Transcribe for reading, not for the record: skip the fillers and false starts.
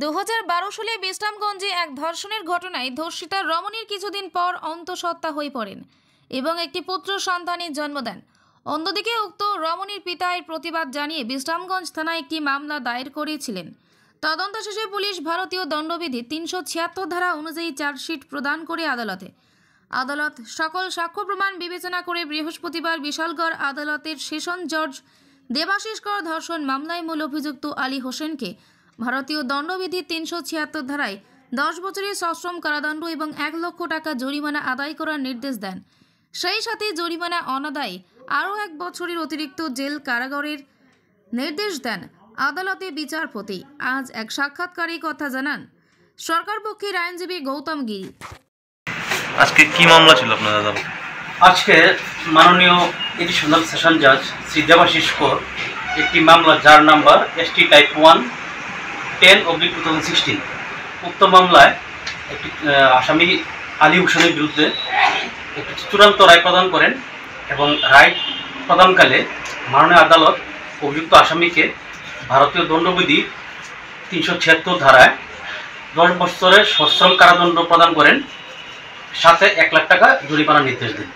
2012 সালে বিশ্রামগঞ্জে এক ধর্ষণের ঘটনায় ধর্ষিতা রমণীর কিছুদিন পর অন্তঃসত্ত্বা হয়ে পড়েন এবং একটি পুত্র সন্তানের জন্ম দেন। অন্যদিকে উক্ত রমণীর পিতা এর প্রতিবাদ জানিয়ে বিশ্রামগঞ্জ থানায় একটি মামলা দায়ের করেছিলেন। তদন্ত শেষে পুলিশ ভারতীয় দণ্ডবিধি 376 ধারা অনুযায়ী চার্জশিট প্রদান করে আদালত সকল সাক্ষ্য প্রমাণ বিবেচনা করে বৃহস্পতিবার বিশালগড় আদালতের সেশন জজ দেবাশিস কর ধর্ষণ মামলায় মূল অভিযুক্ত আলী হোসেনকে ভারতীয় দণ্ডবিধি 376 ধারায় 10 বছরের সশ্রম কারাদণ্ড এবং 1 লক্ষ টাকা জরিমানা আদায় করার নির্দেশ দেন। সেই সাথে জরিমানা অনাদায়ে আরও 1 বছরের অতিরিক্ত জেল কারাগারের নির্দেশ দেন। আদালতে বিচারপতি আজ এক সাক্ষাৎকারে কথা জানান সরকার পক্ষের আইনজীবী গৌতম গিরি। আজকে কি মামলা ছিল আপনাদের আদালতে? আজকে মাননীয় এডিশনাল সেশন জাজ শ্রী দেবাশিস কর একটি মামলা যার নাম্বার ST টাইপ 1/10/2016 উক্ত মামলায় একটি আসামি আলী হোসেনের বিরুদ্ধে একটি চূড়ান্ত রায় প্রদান করেন এবং রায় প্রদানকালে মাননীয় আদালত অভিযুক্ত আসামিকে ভারতীয় দণ্ডবিধি 376 ধারায় 10 বছরের সশ্রম কারাদণ্ড প্রদান করেন, সাথে 1 লাখ টাকা জরিমানার নির্দেশ দেন।